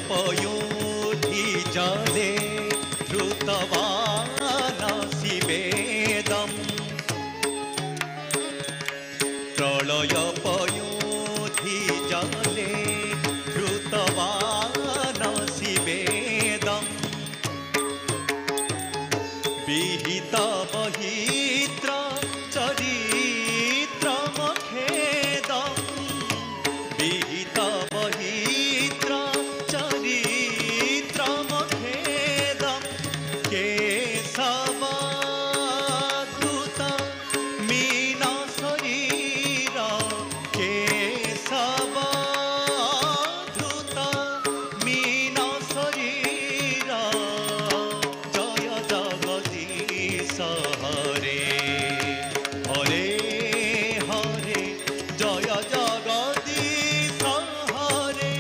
प्रलयपयोधि जले धृतवानसि वेदम् प्रलयपयोधि जले धृतवानसि वेदम् विहित बहित्र चरित्रमखेदम् विहित बहित्र चरित्रमखेदम् केशवधृत मीना शरीर केशवधृत मीना शरीर जय जगदीश हरे हरे हरे जय जगदीश हरे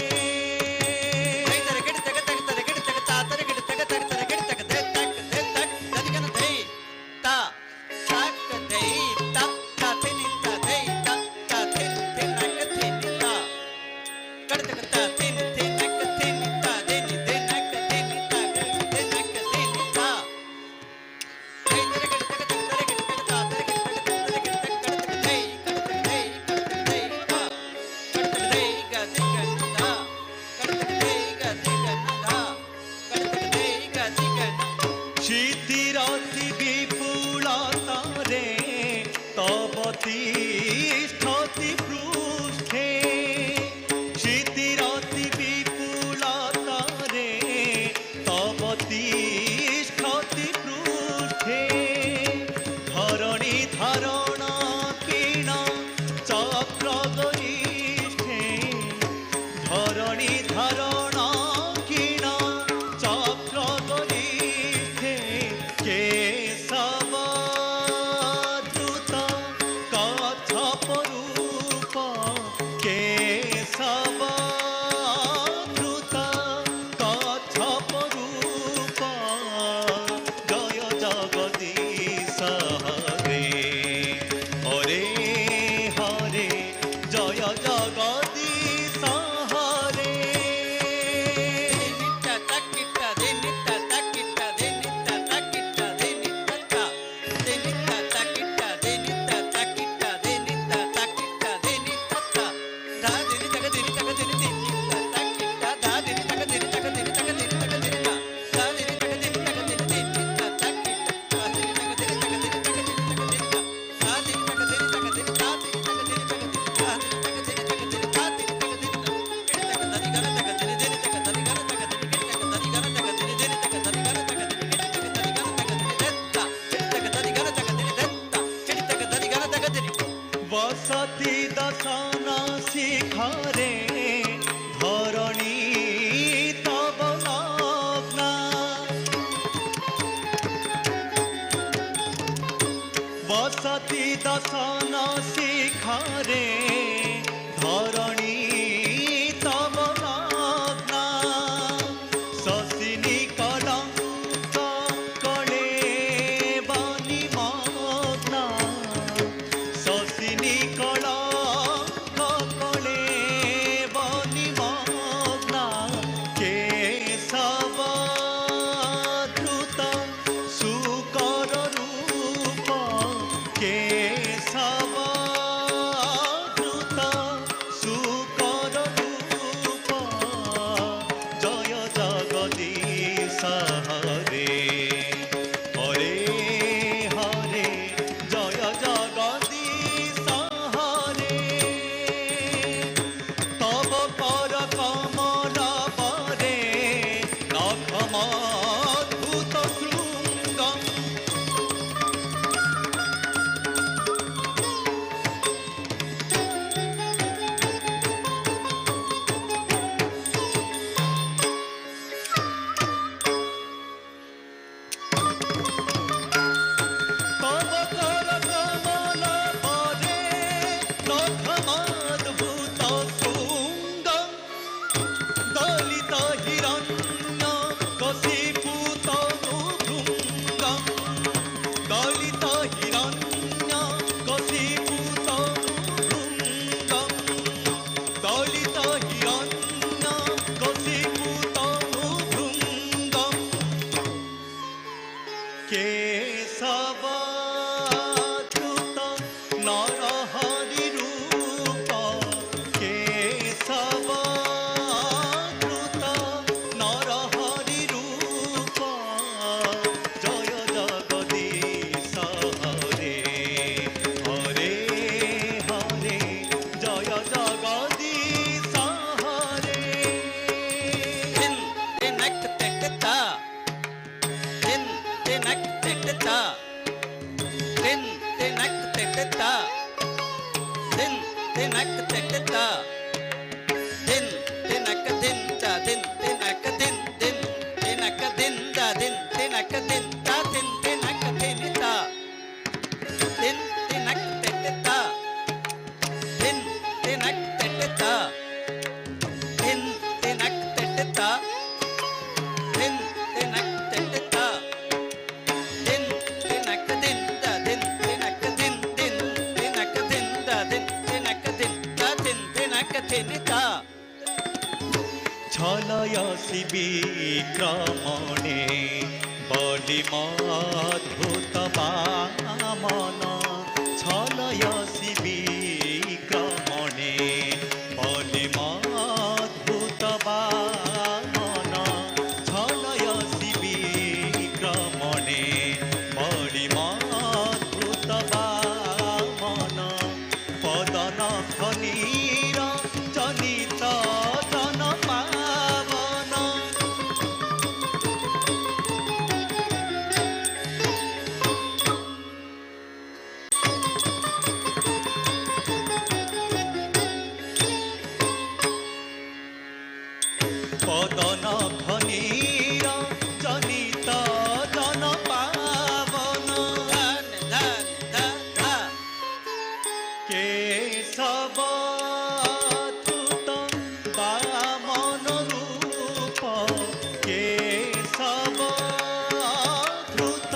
क्षितिरति विपुलतरे तव तिष्ठति पृष्ठे क्षितिरति विपुलतरे तव तिष्ठति पृष्ठे धरणि धारण किण चक्रगरिष्ठे धरणि धारण किण चक्रगरिष्ठे केशवधृत कच्छपरूप केशवधृत कच्छपरूप जय जगदीश हरे हरे हरे जय जगदीश हरे ছলয়সি বিক্রমণে বলিমদ্ভুত বামন ছলয়সি বিক্রমণে বলিমদ্ভুত বামন ছলয়সি বিক্রমণে বলিমদ্ভুত বামন পদন খনির জনিত জন পাবন পদন খনির জনিত জন পাবন কেশব ধৃত বামন রূপ কেশব ধৃত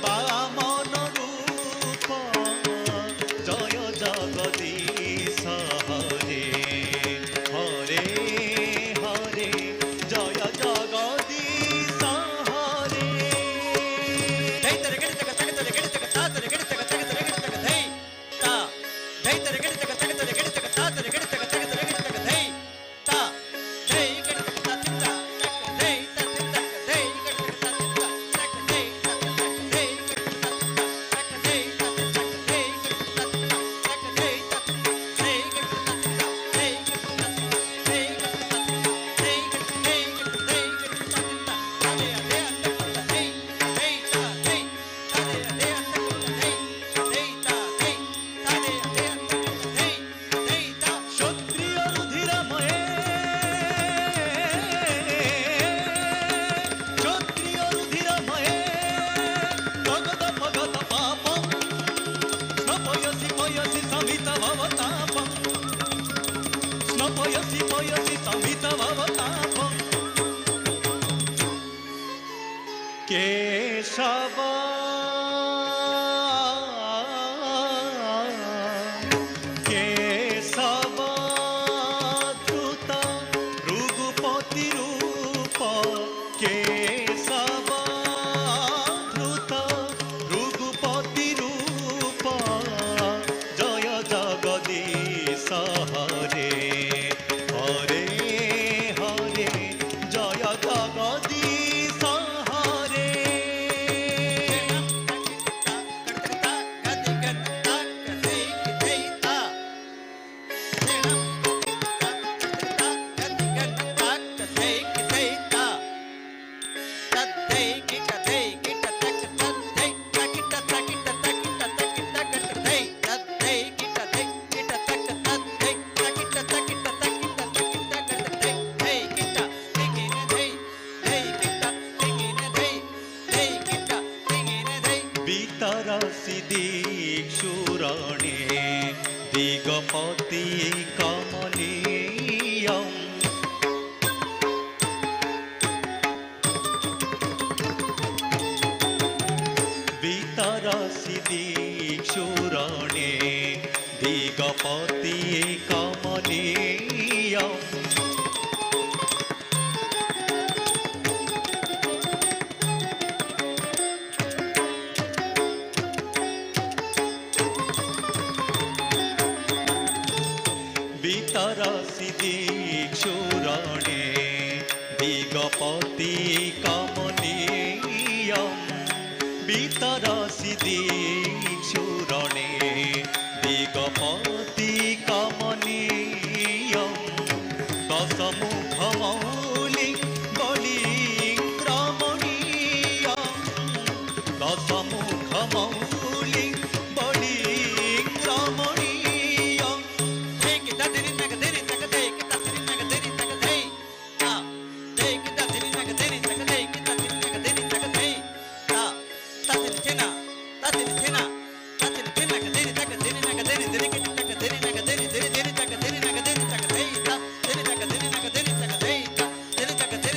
বামন রূপ জয় জগদীশ হরে হরে হরে জয় জগদীশ হরে क्षत्रिय रुधिरमये क्षत्रिय रुधिरमये भगत भगत पापं स्नपयसि पयसि समित भवतापं स्नपयसि पयसि समित भवतापं केशव केशव धृत भृगुपति रूप केशव धृत भृगुपति रूप जय जगदीश हरे हरे हरे जय जगदीश हरे বিতরসি দিক্ষুরণে দিগপতি কমনীয়ম বিতরসি দিক্ষুরণে দিগপতি কমনীয়ম বিতরসি দিক্ষুরণে দিগপতি কমনীয়ম বিতরসি দিক্ষুরণে দিগপতি কমনীয়ম দশমুখমৌলি বলিক্রমণীয়ম দশমুখমৌলি বলিক্রমণীয়ম Hey,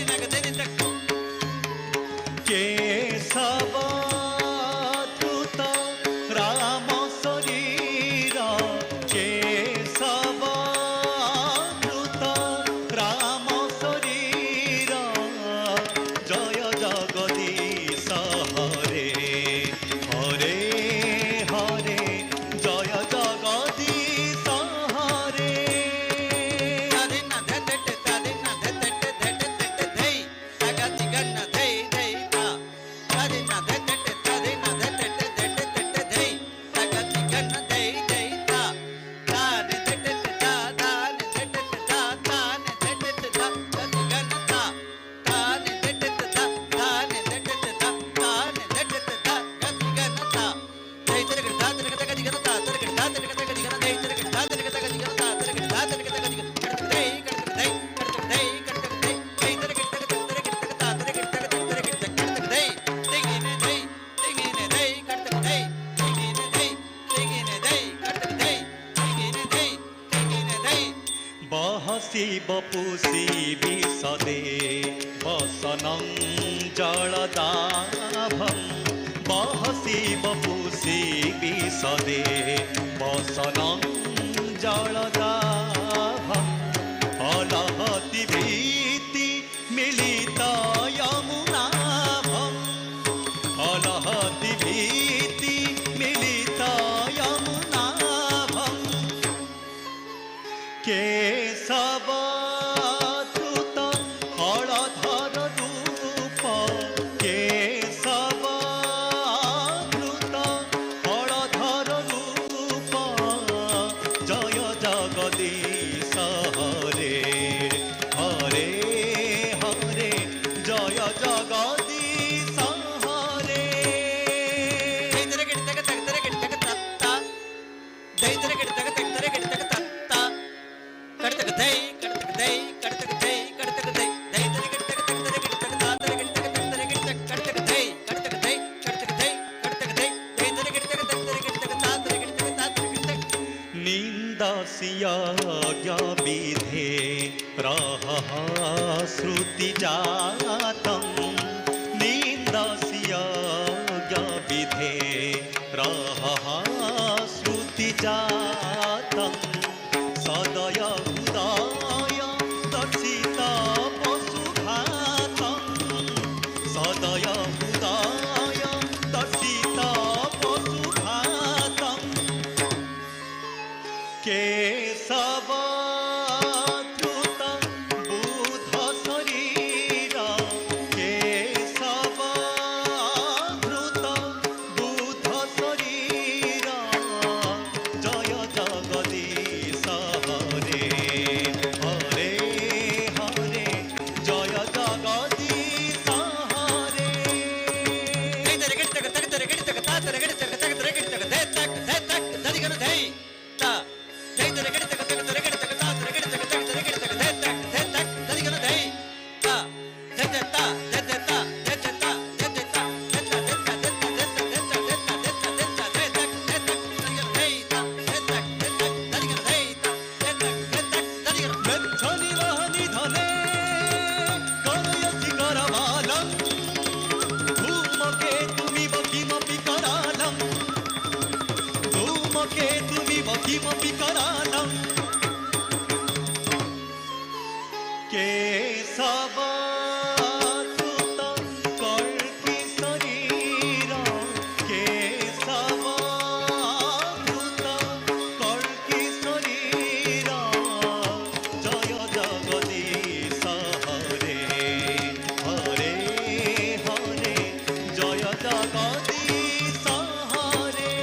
বপুষি বিশদে বসনং জলদাভং বহসি বপুষি বিশদে বসনং জলদাভং অলহতি ভীতি মিলিত যমুনাভং অলহতি ভীতি মিলিত যমুনাভং কেশবদ্রুত হলধর রূপ কেশবদ্রুত হলধর রূপ জয় জগদীশ হরে হরে হরে জয় জগদীশ হরে विधे रह श्रुति जातं निन्दस्य विधे रह श्रुति जातं सदय उदय दर्शित पशुघातं सदय उदय दर्शित पशुघातं केशवद्रुत बुध शरीर केशवद्रुत बुध शरीर जय जगदीश हरे हरे हरे जय जगदीश हरे किमपि करालं केशवद्रुत कल्कि शरीर केशवद्रुत कल्कि शरीर जय जगदीश हरे हरे हरे जय जगदीश हरे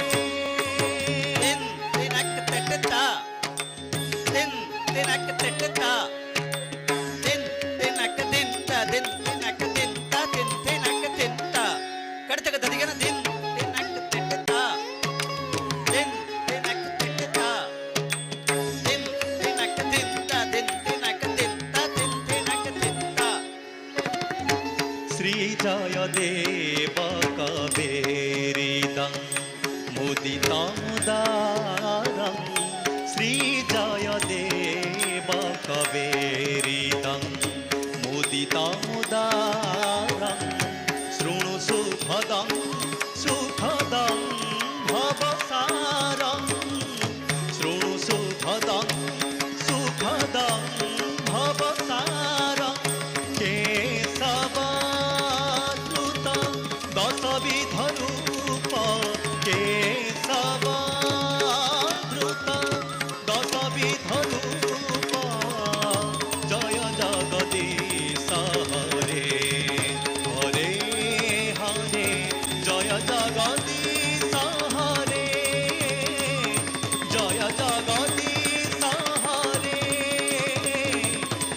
श्री जय देव कवेरिदं मुदितमुदारं श्री जय देव कवेरिदं मुदितमुदारं शृणु सुखदं सुखदं भवसारं शृणु सुखदं सुखदं भवसारं केशवद्रुत दशविध रूप केशवद्रुत दशविध रूप जय जगदीश हरे हरे हरे जय जगदीश हरे जय जगदीश हरे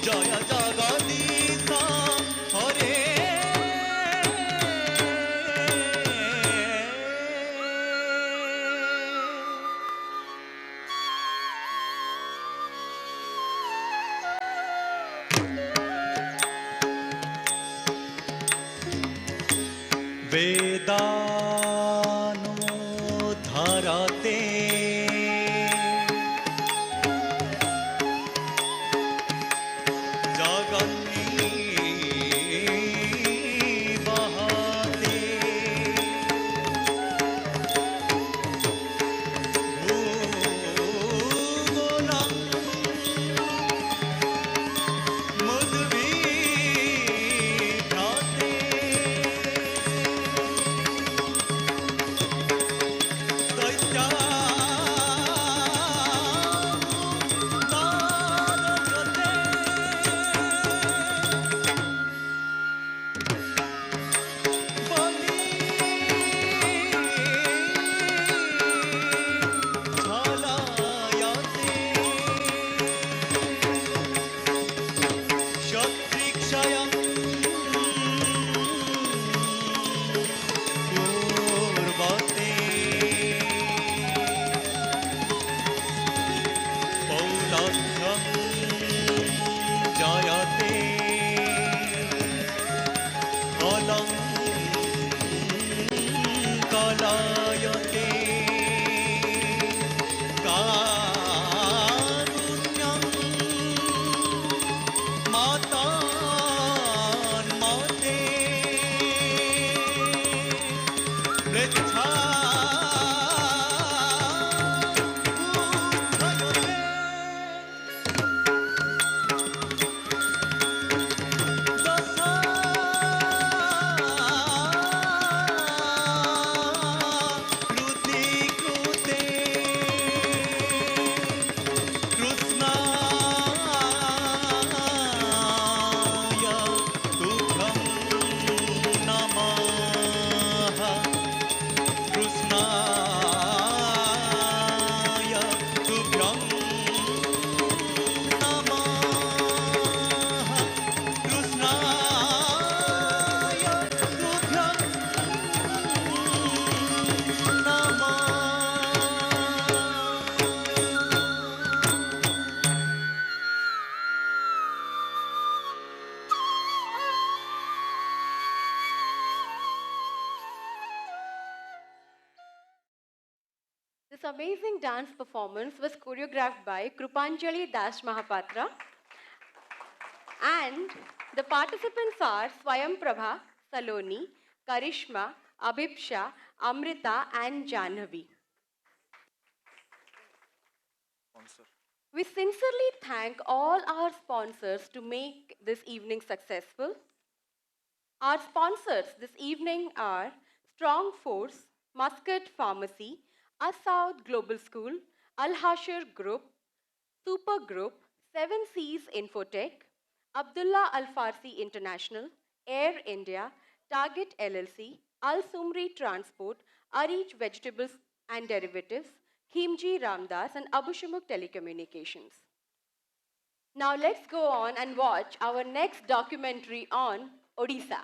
जय जगदीश हरे वेदानुधरते क्षयं पूर्वते पौलभ्यं जायते कलं कलायते कारुण्यं मातान्माते वृद्धा This amazing dance performance was choreographed by Krupanjali Das Mahapatra, and the participants are Swayam Prabha, Saloni, Karishma, Abhipsha, Amrita, and Janhavi. We sincerely thank all our sponsors to make this evening successful. Our sponsors this evening are Strong Force, Muscat Pharmacy, Asaud Global School, Al Hashir Group, Super Group, Seven Seas Infotech, Abdullah Al Farsi International, Air India, Target LLC, Al Sumri Transport, Arich Vegetables and Derivatives, Khimji Ramdas, and Abushumuk Telecommunications. Now let's go on and watch our next documentary on Odisha.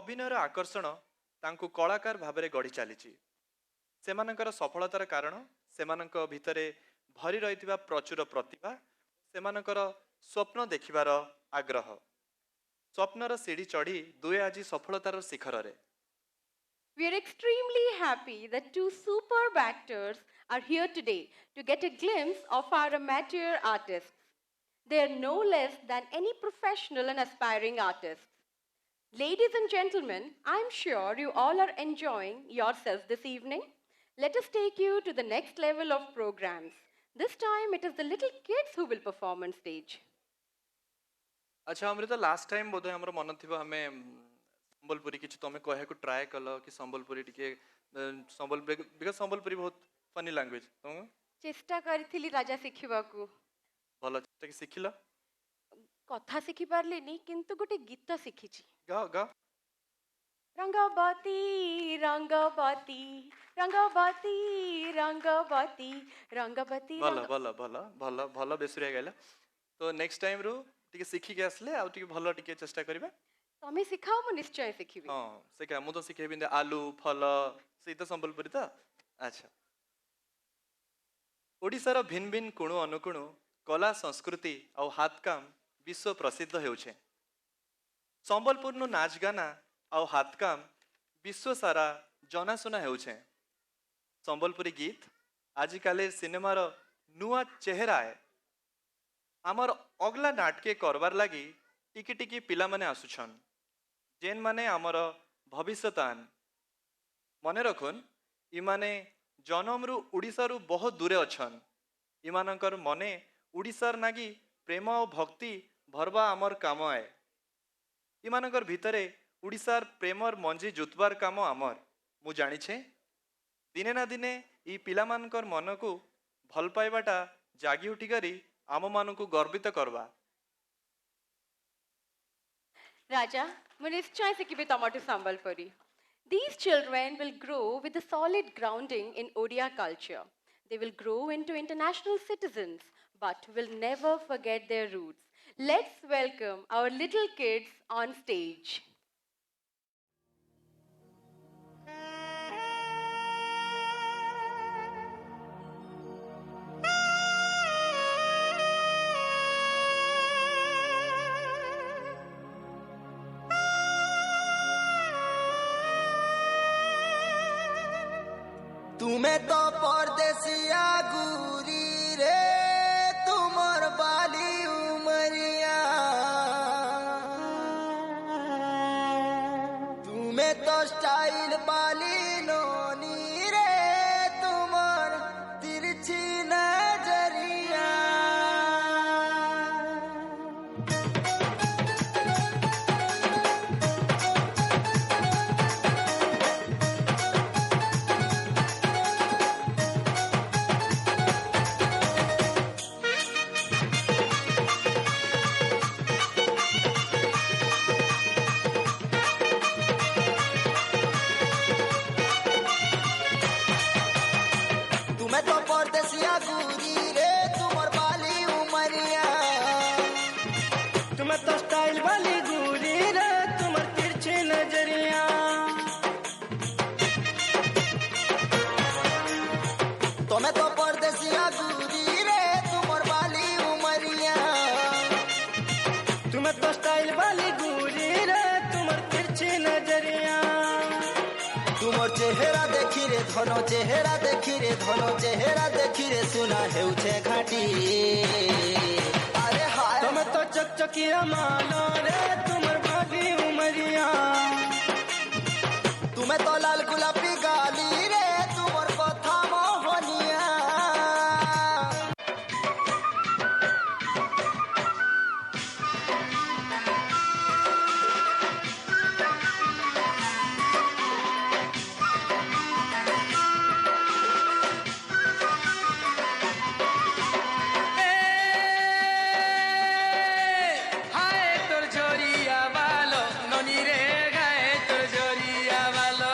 ଅଭିନୟର ଆକର୍ଷଣ ତାଙ୍କୁ କଳାକାର ଭାବରେ ଗଢ଼ି ଚାଲିଛି। ସେମାନଙ୍କର ସଫଳତାର କାରଣ ସେମାନଙ୍କ ଭିତରେ ଭରି ରହିଥିବା ପ୍ରଚୁର ପ୍ରତିଭା, ସେମାନଙ୍କର ସ୍ୱପ୍ନ ଦେଖିବାର ଆଗ୍ରହ। ସ୍ୱପ୍ନର ସିଡ଼ି ଚଢ଼ି ଦୁଏ ଆଜି ସଫଳତାର ଶିଖରରେ। We are extremely happy that two superb actors are here today to get a glimpse of our amateur artists. They are no less than any professional and aspiring artists. Ladies and gentlemen, I'm sure you all are enjoying yourselves this evening. Let us take you to the next level of programs. This time it is the little kids who will perform on stage. अच्छा हमरे तो last time बोधे हमरो मन थिबो हमें संबलपुरी किछ तमे कहे को ट्राई कलो कि संबलपुरी टिके संबल बिकॉज़ संबलपुरी बहुत फनी लैंग्वेज तुम चेष्टा करिथिली राजा शिखिबाकू भलो कि सिखिलो कथा शिखि पारलिनी किंतु गोटे गीत शिखिछि गाओ गाओ रंगवती रंगवती रंगवती रंगवती रंगवती भलो भलो भलो भलो भलो बेसुरिया गाइला तो नेक्स्ट टाइम रु टिके सिखि के आसले आ टिके भलो टिके चेष्टा करिबा तमे सिखाओ मु निश्चय शिखिबी हां सिखा मु तो सिखेबी आलू फल से तो संबलपुरी तो अच्छा ओडिशार भिन्न भिन्न कोणु अनुकोणु कला संस्कृति आ हाथ काम विश्व प्रसिद्ध हेउछे संबलपुर नु नाच गाना आ हाथ काम विश्व सारा जनाशुना हेउछे संबलपुरी गीत आजिकाले सिनेमार नुआ चेहरा है आमर अगला नाटके करबार लगी टिकी टिकी पिला माने आसुछन जेन माने आमर भविष्यतान मने रखुन इमाने जनमरु उड़ीसारु बहुत दूरे अछन इमानकर मने उड़ीसार नागी प्रेम और भक्ति भरवा आमर काम आए इमानकर भितरे उड़ीसार प्रेमर मंजी जुतबार काम आमर मु जानिछे दिने ना दिने ई पिलामानकर मन को भल पाइबाटा जागी उठी करी आम मानकु गर्वित करवा राजा मु निश्चय शिखिबी तमटु Sambalpuri. These children will grow with a solid grounding in Odia culture. They will grow into international citizens, but will never forget their roots. Let's welcome our little kids on stage. तुम्हें तो परदेसिया गुरी रे तुमर बाली उमरिया तुम्हें तो स्टाइल बाली नोनी रे तुमर तिरछी नजरिया तुम्हें तो परदेसिया गुरी रे तुमर बाली उमरिया तुम्हें तो स्टाइल वाली गुरी रे तुमर तिरछी नजरिया तुम्हें तो परदेसिया गुरी रे तुमर बाली उमरिया तुम्हें तो स्टाइल वाली गुरी रे तुमर तिरछी नजरिया तुमर चेहरा देखी रे धनो चेहरा देखी रे धनो चेहरा देखी रे सुना हेउछे घाटी अरे हाय तुम तो चकचकिया मानो रे तुमर बाली उमरिया तुम्हें तो लाल गुलाबी गाली रे तुमर कथा मोहनिया हाय तोर झरिया बालो ननी रे गाए तोर झरिया बालो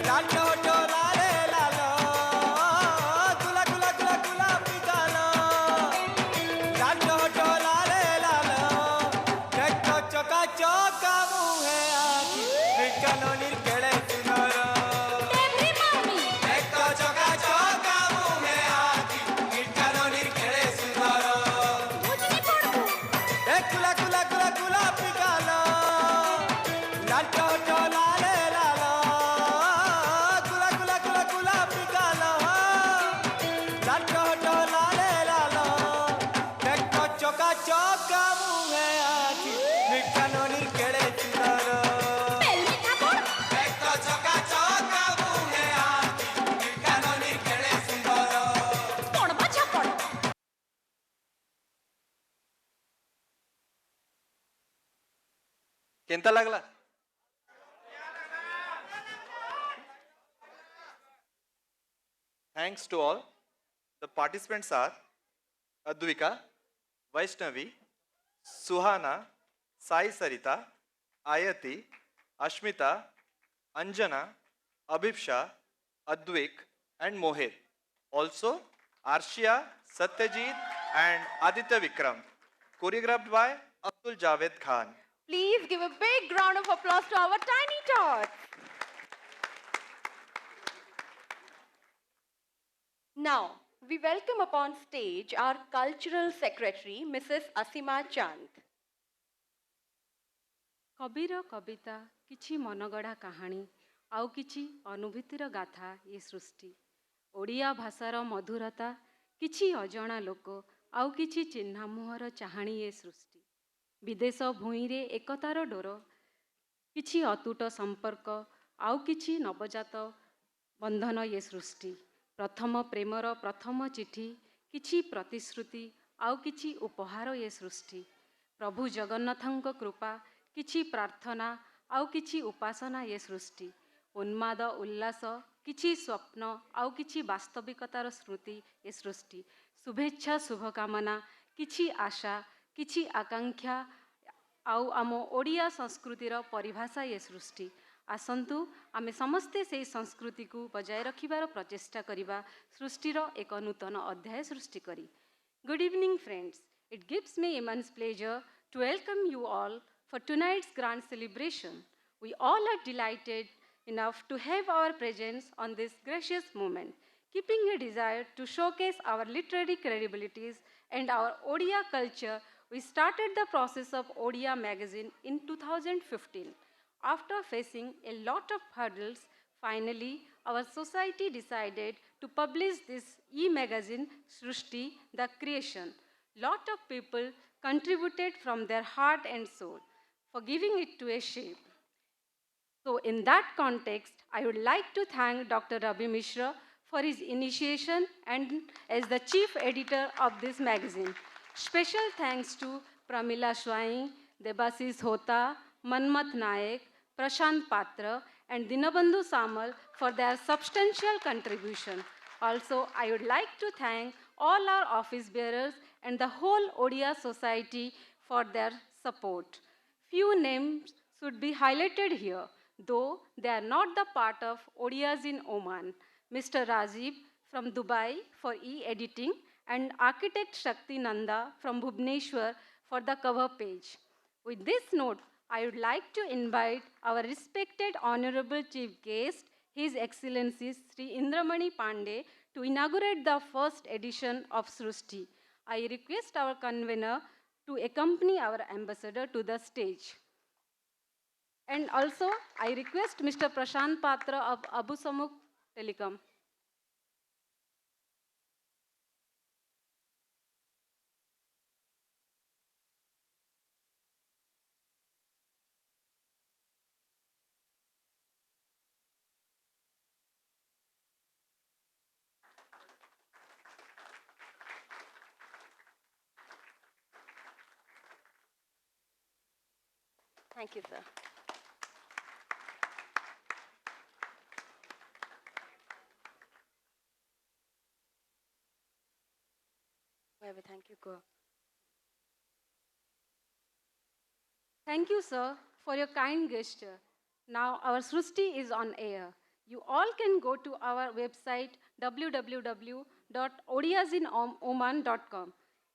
लालो डोला रे लालो गुला गुला गुला गुलाबी गालो लालो डोला रे लालो देखो चका चका मुहे आखि निकालो निर्केळे सुनर Every mommy. देखो चका चका मुहे आखि निकालो निर्केळे सुनर मुझे पड़ो. गुला गुला गुला गुलाबी गालो लालो डोला रे लालो गुला गुला गुला गुलाबी गालो लालो डोला रे लालो देखो चका चका मुहे आखि निकालो निर्केळे सुनर Tell me ठाकुर. देखो चका चका मुहे आखि निकालो निर्केळे सुनर पड़बा छपड़. କେନ୍ତା ଲାଗଲା? Thanks to all. The participants are Advika, Vaishnavi, Suhana, Sai Sarita, Ayati, Ashmita, Anjana, Abhipsha, Advik, and Mohit. Also, Arshia, Satyajit, and Aditya Vikram. Choreographed by Abdul Javed Khan. Please give a big round of applause to our tiny tots. Now, we welcome upon stage our cultural secretary, Mrs. Asima Chand. କବିର କବିତା କିଛି ମନଗଢ଼ା କାହାଣୀ ଆଉ କିଛି ଅନୁଭୂତିର ଗାଥା ଏ ସୃଷ୍ଟି ଓଡ଼ିଆ ଭାଷାର ମଧୁରତା କିଛି ଅଜଣା ଲୋକ ଆଉ କିଛି ଚିହ୍ନା ମୁହଁର ଚାହାଣୀ ଏ ସୃଷ୍ଟି ବିଦେଶ ଭୂଇଁରେ ଏକତାର ଡୋର କିଛି ଅତୁଟ ସମ୍ପର୍କ ଆଉ କିଛି ନବଜାତ ବନ୍ଧନ ଏ ସୃଷ୍ଟି ପ୍ରଥମ ପ୍ରେମର ପ୍ରଥମ ଚିଠି କିଛି ପ୍ରତିଶ୍ରୁତି ଆଉ କିଛି ଉପହାର ଏ ସୃଷ୍ଟି ପ୍ରଭୁ ଜଗନ୍ନାଥଙ୍କ କୃପା କିଛି ପ୍ରାର୍ଥନା ଆଉ କିଛି ଉପାସନା ଏ ସୃଷ୍ଟି ଉନ୍ମାଦ ଉଲ୍ଲାସ କିଛି ସ୍ୱପ୍ନ ଆଉ କିଛି ବାସ୍ତବିକତାର ସ୍ମୃତି ଏ ସୃଷ୍ଟି ଶୁଭେଚ୍ଛା ଶୁଭକାମନା କିଛି ଆଶା କିଛି ଆକାଂକ୍ଷା ଆଉ ଆମ ଓଡ଼ିଆ ସଂସ୍କୃତିର ପରିଭାଷା ଏ ସୃଷ୍ଟି ଆସନ୍ତୁ ଆମେ ସମସ୍ତେ ସେହି ସଂସ୍କୃତିକୁ ବଜାୟ ରଖିବାର ପ୍ରଚେଷ୍ଟା କରିବା ସୃଷ୍ଟିର ଏକ ନୂତନ ଅଧ୍ୟାୟ ସୃଷ୍ଟି କରି Good evening, friends. It gives me immense pleasure to welcome you all for tonight's grand celebration. We all are delighted enough to have our presence on this gracious moment, keeping a desire to showcase our literary credibilities and our Odia culture. We started the process of Odia magazine in 2015. After facing a lot of hurdles, finally, our society decided to publish this e-magazine, Srushti, the creation. Lot of people contributed from their heart and soul for giving it to a shape. So in that context, I would like to thank Dr. Ravi Mishra for his initiation and as the chief editor of this magazine. Special thanks to Pramila Shwai, Debasis Hota, Manmat Naik, Prashant Patra, and Dinabandhu Samal for their substantial contribution. Also, I would like to thank all our office bearers and the whole Odia society for their support. Few names should be highlighted here, though they are not the part of Odias in Oman. Mr. Rajiv from Dubai for e-editing and architect Shakti Nanda from Bhubaneswar for the cover page. With this note, I would like to invite our respected Honorable Chief Guest, His Excellency Sri Indramani Pandey, to inaugurate the first edition of Srushti. I request our convener to accompany our ambassador to the stage. And also, I request Mr. Prashant Patra of Abu Samuk Telecom. Thank you, sir. Whoever, thank you, go. Thank you, sir, for your kind gesture. Now our Srushti is on air. You all can go to our website www.odiasinoman.com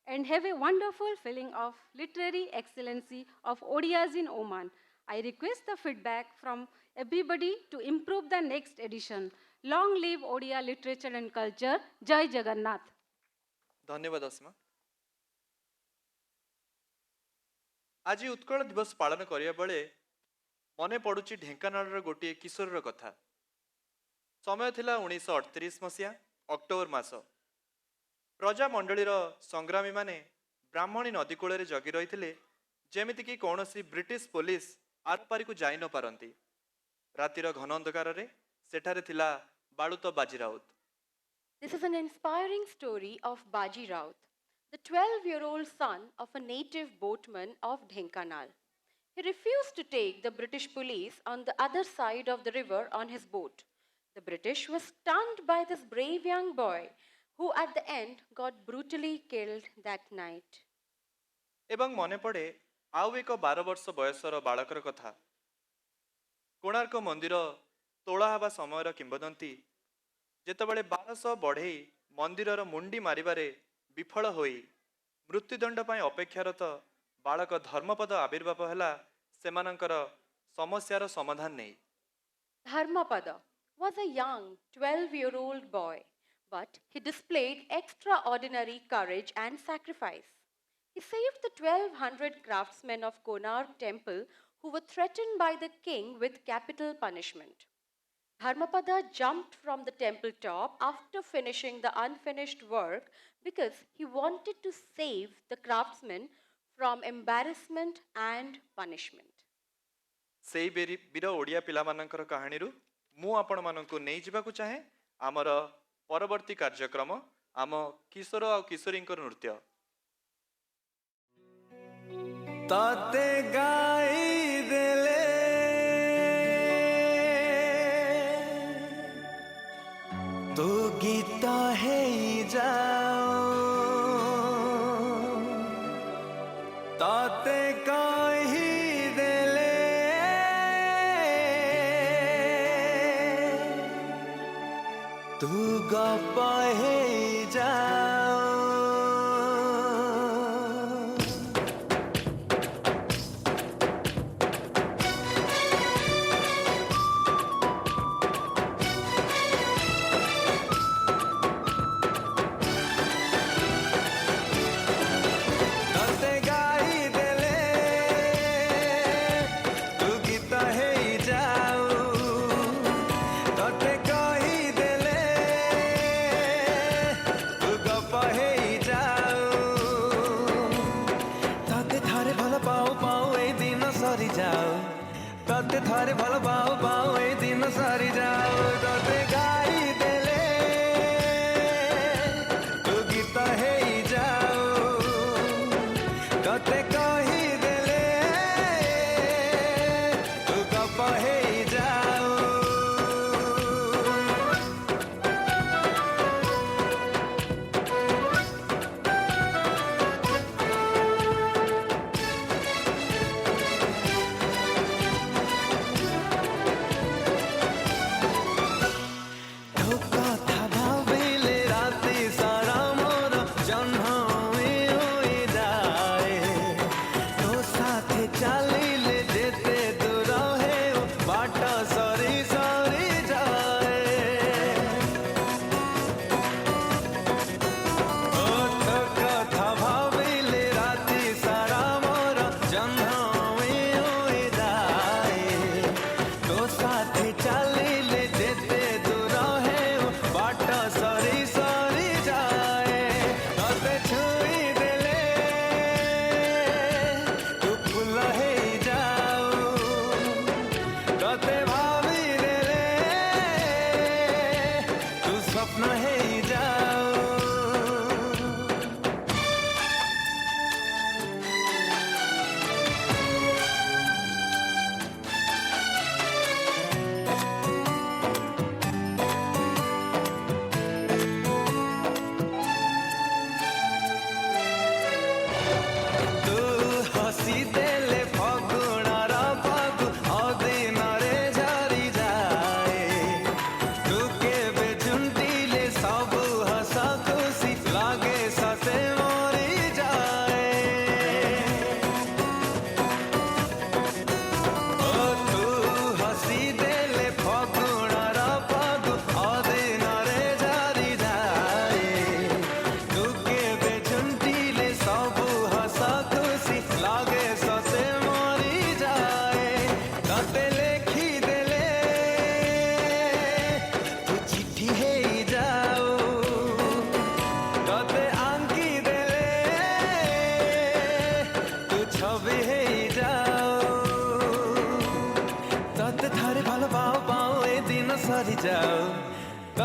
and have a wonderful feeling of literary excellency of Odias in Oman. I request the feedback from everybody to improve the next edition. Long live Odia literature and culture. Jai Jagannath. ଧନ୍ୟବାଦ ଅସୀମା। ଆଜି ଉତ୍କଳ ଦିବସ ପାଳନ କରିବା ବେଳେ ମନେ ପଡ଼ୁଛି ଢେଙ୍କାନାଳର ଗୋଟିଏ କିଶୋରର କଥା। ସମୟ ଥିଲା 1938 ମସିହା ଅକ୍ଟୋବର ମାସ। ପ୍ରଜାମଣ୍ଡଳୀର ସଂଗ୍ରାମୀମାନେ ବ୍ରାହ୍ମଣୀ ନଦୀ କୂଳରେ ଜଗି ରହିଥିଲେ, ଯେମିତିକି କୌଣସି ବ୍ରିଟିଶ ପୋଲିସ ଆରପାରିକୁ ଯାଇ ନ ପାରନ୍ତି। ରାତିର ଘନ ଅନ୍ଧକାରରେ ସେଠାରେ ଥିଲା ବାଳୁତ ବାଜି Raut. This is an inspiring story of Baji Raut, the 12-year-old son of a native boatman of Dhenkanal. He refused to take the British police on the other side of the river on his boat. The British were stunned by this brave young boy, who at the end got brutally killed that night. ଏବଂ ମନେ ପଡ଼େ ଆଉ ଏକ 12 ବର୍ଷ ବୟସର ବାଳକର କଥା। କୋଣାର୍କ ମନ୍ଦିର ତୋଳା ହେବା ସମୟର କିମ୍ବଦନ୍ତୀ, ଯେତେବେଳେ 1200 ବଢ଼େଇ ମନ୍ଦିରର ମୁଣ୍ଡି ମାରିବାରେ ବିଫଳ ହୋଇ ମୃତ୍ୟୁଦଣ୍ଡ ପାଇଁ ଅପେକ୍ଷାରତ ବାଳକ ଧର୍ମପଦ ଆବିର୍ଭାବ ହେଲା ସେମାନଙ୍କର ସମସ୍ୟାର ସମାଧାନ ନେଇ। Dharmapada was a young 12-year-old boy, but he displayed extraordinary courage and sacrifice. He saved the 1200 craftsmen of Konark temple who were threatened by the king with capital punishment. Dharmapada jumped from the temple top after finishing the unfinished work because he wanted to save the craftsmen from embarrassment and punishment. ସେଇ ବୀର ଓଡ଼ିଆ ପିଲାମାନଙ୍କର କାହାଣୀରୁ ମୁଁ ଆପଣମାନଙ୍କୁ ନେଇଯିବାକୁ ଚାହେଁ ଆମର ପରବର୍ତ୍ତୀ କାର୍ଯ୍ୟକ୍ରମ, ଆମ କିଶୋର ଆଉ କିଶୋରୀଙ୍କର ନୃତ୍ୟ। ତତେ ଗାଇ ଦେଲେ ତୁ ଗୀତ ହେଇଯାଉ, ତତେ କହିଦେଲେ ତୁ ଗପ ହେଇଯାଉ। ତତେ ଥରେ ଭଲ ପାଉ ପାଉ ଏଇ ଦିନ ସରି ଯାଉ। ତତେ ଗାଇ ଦେଲେ ତୁ ଗୀତ ହେଇଯାଉ, ତତେ କହିଦେଲେ ତୁ ଗପ ହେଇଯାଉ।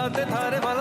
ମତେ ଥରେ ଭଲ